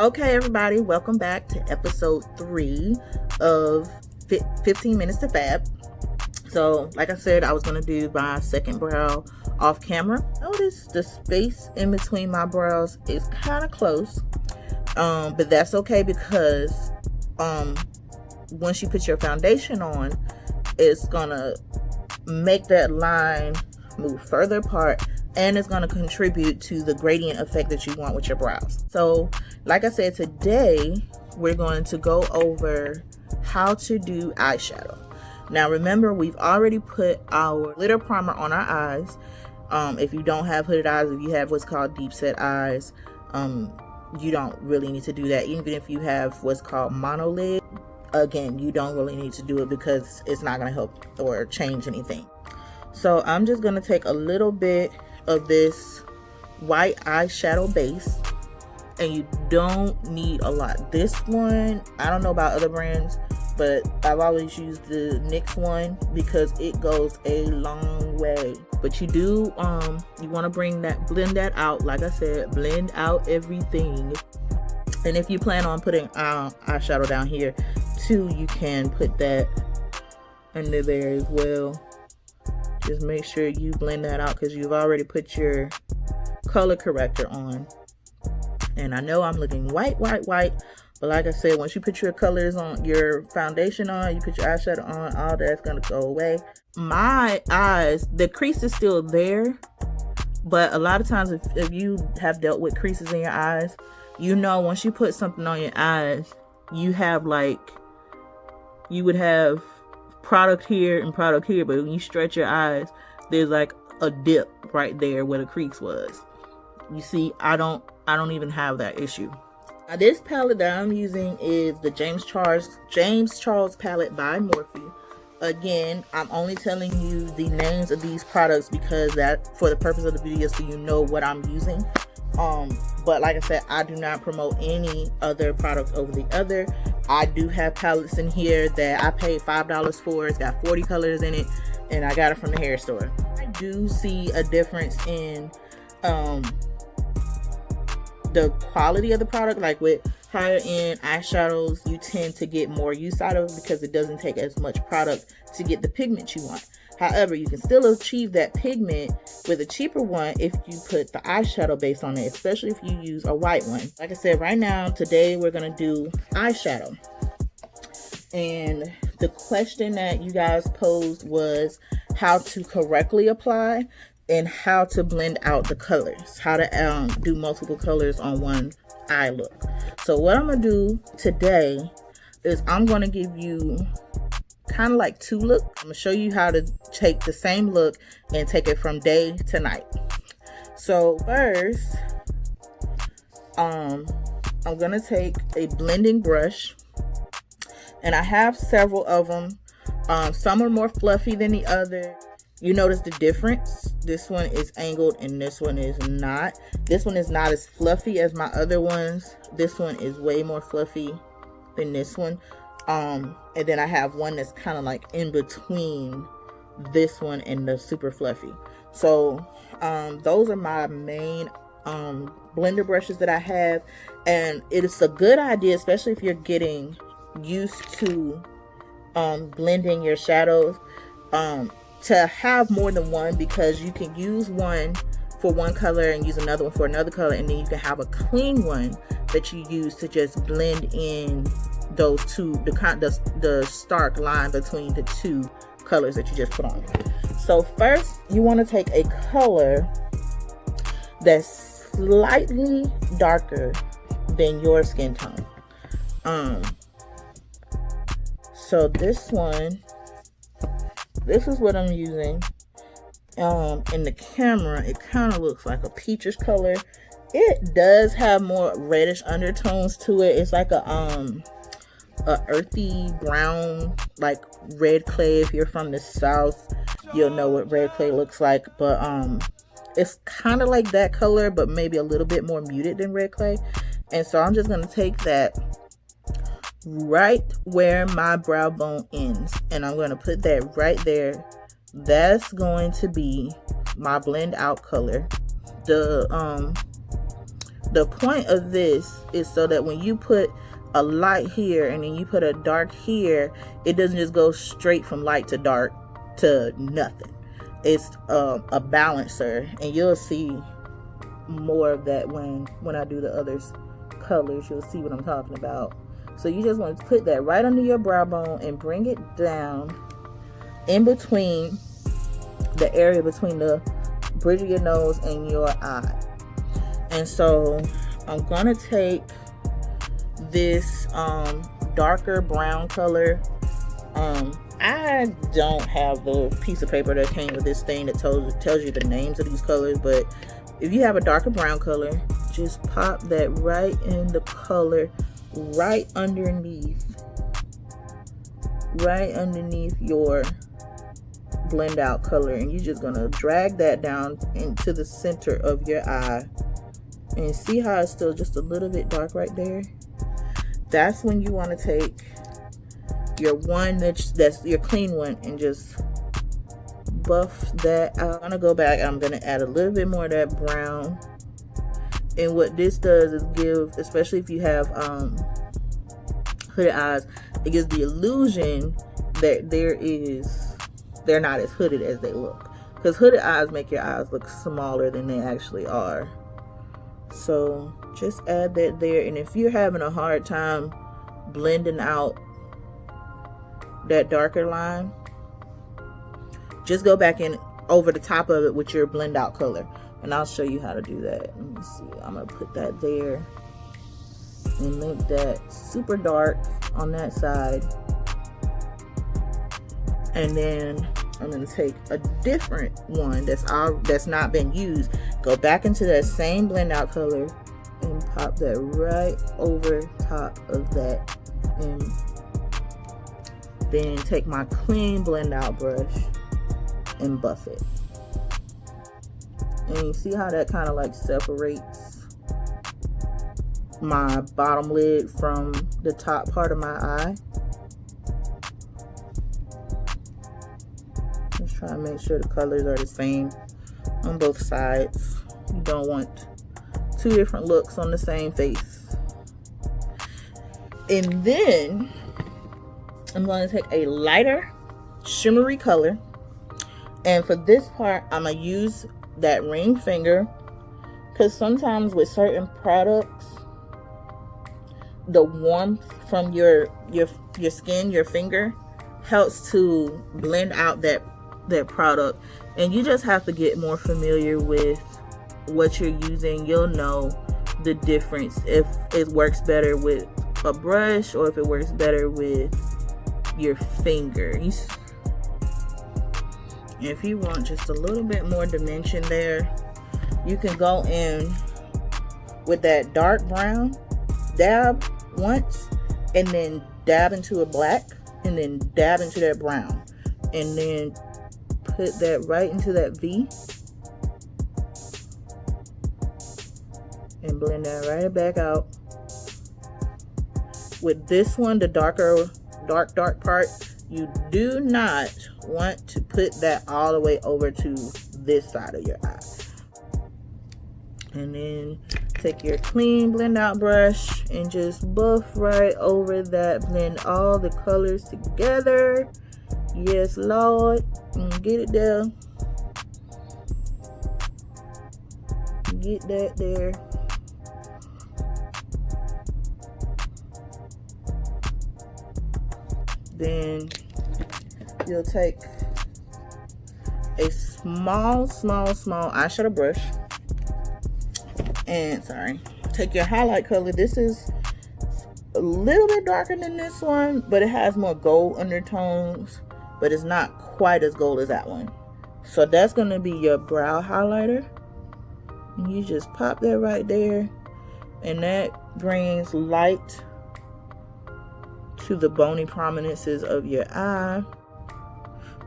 Okay, everybody, welcome back to episode 3 of 15 Minutes to Fab. So, like I said, I was going to do my second brow off camera. Notice the space in between my brows is kind of close, but that's okay because once you put your foundation on, it's going to make that line move further apart, and it's going to contribute to the gradient effect that you want with your brows. So like I said, today we're going to go over how to do eyeshadow. Now remember, we've already put our glitter primer on our eyes. If you don't have hooded eyes, if you have what's called deep set eyes, you don't really need to do that. Even if you have what's called monolid, again, you don't really need to do it because it's not going to help or change anything. So I'm just going to take a little bit of this white eyeshadow base, and you don't need a lot. This one, I don't know about other brands, but I've always used the NYX one because it goes a long way. But you do you want to blend that out. Like I said, blend out everything. And if you plan on putting eyeshadow down here too, you can put that under there as well. Just make sure you blend that out because you've already put your color corrector on. And I know I'm looking white, but like I said, once you put your colors on, your foundation on, you put your eyeshadow on, all that's gonna go away. My eyes, the crease is still there, but a lot of times if you have dealt with creases in your eyes, you know once you put something on your eyes, you would have product here and product here, but when you stretch your eyes, there's like a dip right there where the crease was. You see, I don't even have that issue. Now, this palette that I'm using is the James Charles palette by Morphe. Again, I'm only telling you the names of these products because that for the purpose of the video, so you know what I'm using. But like I said, I do not promote any other product over the other. I do have palettes in here that I paid $5 for. It's got 40 colors in it, and I got it from the hair store. I do see a difference in the quality of the product. Like with higher end eyeshadows, you tend to get more use out of it because it doesn't take as much product to get the pigment you want. However, you can still achieve that pigment with a cheaper one if you put the eyeshadow base on it, especially if you use a white one. Like I said, right now, today we're going to do eyeshadow. And the question that you guys posed was how to correctly apply and how to blend out the colors, how to do multiple colors on one eye look. So what I'm going to do today is I'm going to give you kind of like 2 looks. I'm going to show you how to take the same look and take it from day to night. So first, I'm going to take a blending brush, and I have several of them. Some are more fluffy than the other. You notice the difference. This one is angled and this one is not. This one is not as fluffy as my other ones. This one is way more fluffy than this one. And then I have one that's kind of like in between this one and the super fluffy. So those are my main blender brushes that I have, and it is a good idea, especially if you're getting used to blending your shadows, to have more than one, because you can use one for one color and use another one for another color, and then you can have a clean one that you use to just blend in those two, the stark line between the two colors that you just put on. So first, you want to take a color that's slightly darker than your skin tone. So this is what I'm using. In the camera, it kind of looks like a peachish color. It does have more reddish undertones to it. It's like a earthy brown, like red clay. If you're from the South, you'll know what red clay looks like. But it's kind of like that color, but maybe a little bit more muted than red clay. And so I'm just going to take that right where my brow bone ends, and I'm going to put that right there. That's going to be my blend out color. The The point of this is so that when you put a light here and then you put a dark here, it doesn't just go straight from light to dark to nothing. It's a balancer, and you'll see more of that when I do the other colors. You'll see what I'm talking about. So you just want to put that right under your brow bone and bring it down in between the area between the bridge of your nose and your eye. And so I'm gonna take this darker brown color. I don't have the piece of paper that came with this thing that tells you the names of these colors, but if you have a darker brown color, just pop that right in the color right underneath your blend out color, and you're just gonna drag that down into the center of your eye. And see how it's still just a little bit dark right there? That's when you want to take your one that's your clean one and just buff that out. I'm gonna go back, I'm gonna add a little bit more of that brown. And what this does is give, especially if you have hooded eyes, it gives the illusion that they're not as hooded as they look, because hooded eyes make your eyes look smaller than they actually are. So just add that there. And if you're having a hard time blending out that darker line, just go back in over the top of it with your blend out color, and I'll show you how to do that. Let me see, I'm gonna put that there and make that super dark on that side. And then I'm gonna take a different one that's not been used, go back into that same blend out color and pop that right over top of that, and then take my clean blend out brush and buff it. And you see how that kind of like separates my bottom lid from the top part of my eye? Just try to make sure the colors are the same on both sides. You don't want two different looks on the same face. And then I'm going to take a lighter shimmery color, and for this part I'm going to use that ring finger, because sometimes with certain products the warmth from your skin, your finger, helps to blend out that product. And you just have to get more familiar with what you're using. You'll know the difference if it works better with a brush or if it works better with your finger. If you want just a little bit more dimension there, you can go in with that dark brown, dab once, and then dab into a black, and then dab into that brown, and then put that right into that V and blend that right back out. With this one, the dark part, you do not want to put that all the way over to this side of your eye. And then take your clean blend out brush and just buff right over that. Blend all the colors together. Yes, Lord. And get it there. Get that there. Then you'll take a small eyeshadow brush and take your highlight color. This is a little bit darker than this one, but it has more gold undertones, but it's not quite as gold as that one. So that's going to be your brow highlighter, and you just pop that right there, and that brings light to the bony prominences of your eye.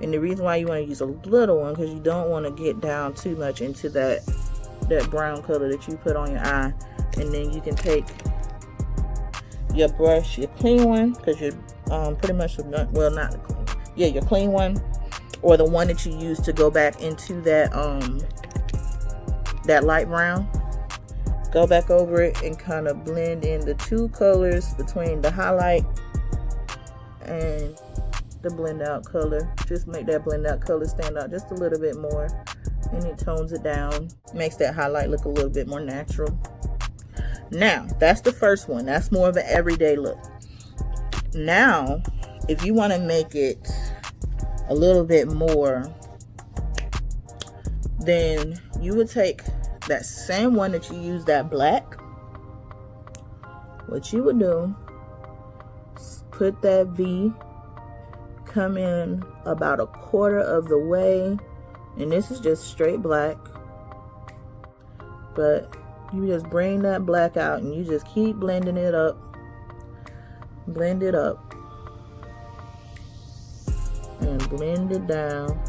And the reason why you want to use a little one, because you don't want to get down too much into that brown color that you put on your eye. And then you can take your brush, your clean one, because you're pretty much, well, not the clean, yeah, your clean one, or the one that you use to go back into that that light brown, just go back over it and kind of blend in the two colors between the highlight and the blend out color. Just make that blend out color stand out just a little bit more, and it tones it down, makes that highlight look a little bit more natural. Now that's the first one. That's more of an everyday look. Now if you want to make it a little bit more, then you would take that same one that you use, that black. What you would do is put that V, come in about a quarter of the way, and this is just straight black, but you just bring that black out and you just keep blending it up, blend it up, and blend it down.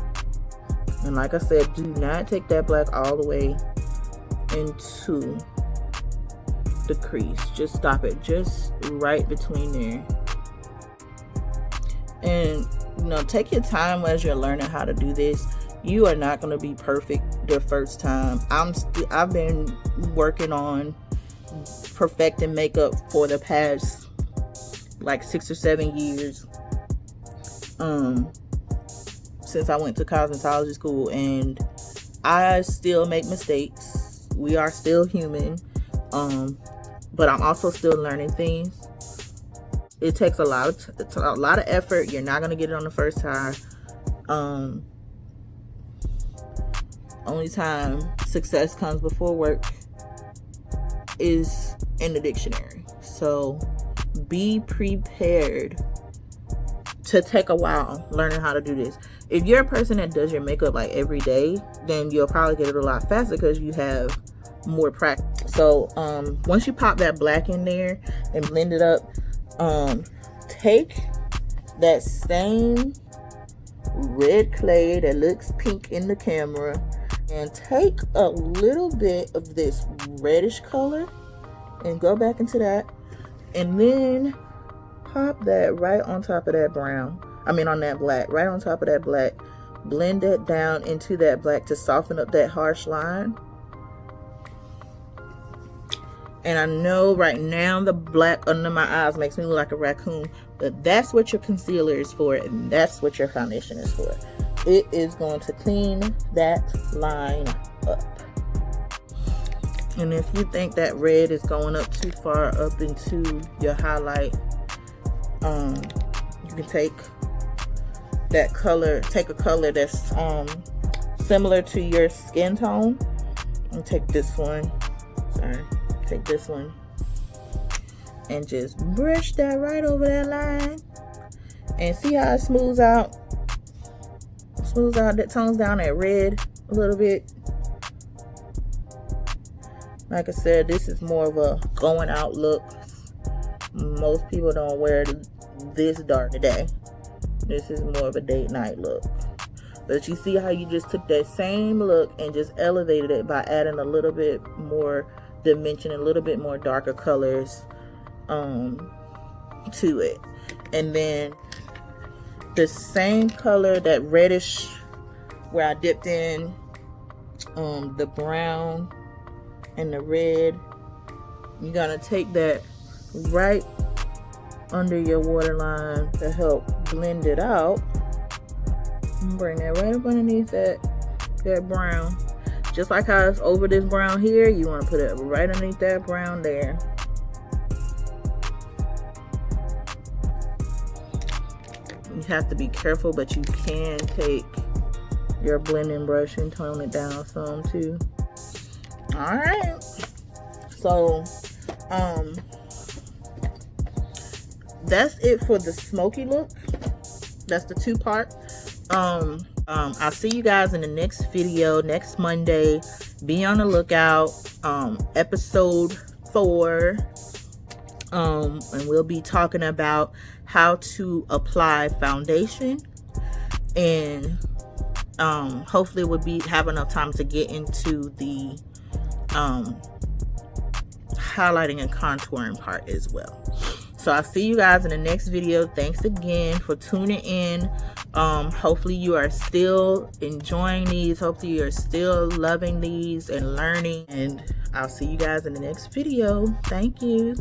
And like I said, do not take that black all the way into the crease. Just stop it just right between there. And you know, take your time as you're learning how to do this. You are not going to be perfect the first time. I've been working on perfecting makeup for the past like 6 or 7 years. Since I went to cosmetology school, and I still make mistakes. We are still human, but I'm also still learning things. It takes a lot of effort. You're not gonna get it on the first time. Only time success comes before work is in the dictionary. So be prepared to take a while learning how to do this. If you're a person that does your makeup like every day, then you'll probably get it a lot faster because you have more practice. So once you pop that black in there and blend it up, take that same red clay that looks pink in the camera and take a little bit of this reddish color and go back into that, and then pop that right on top of that brown. On that black, right on top of that black. Blend it down into that black to soften up that harsh line. And I know right now the black under my eyes makes me look like a raccoon, but that's what your concealer is for, and that's what your foundation is for. It is going to clean that line up. And if you think that red is going up too far up into your highlight, you can take that color, take a color that's similar to your skin tone, and take this one, take this one and just brush that right over that line, and see how it smooths out, that tones down that red a little bit. Like I said, this is more of a going out look. Most people don't wear this dark today. This is more of a date night look. But you see how you just took that same look and just elevated it by adding a little bit more dimension, a little bit more darker colors to it. And then the same color, that reddish, where I dipped in the brown and the red, you're gonna take that right under your waterline to help blend it out, and bring that right up underneath that brown. Just like how it's over this brown here, you want to put it right underneath that brown there. You have to be careful, but you can take your blending brush and tone it down some too. All right, so that's it for the smoky look. That's the two part. I'll see you guys in the next video next Monday. Be on the lookout. Episode 4, and we'll be talking about how to apply foundation, and hopefully we'll have enough time to get into the highlighting and contouring part as well. So I'll see you guys in the next video. Thanks again for tuning in. Hopefully you are still enjoying these. Hopefully you are still loving these and learning. And I'll see you guys in the next video. Thank you.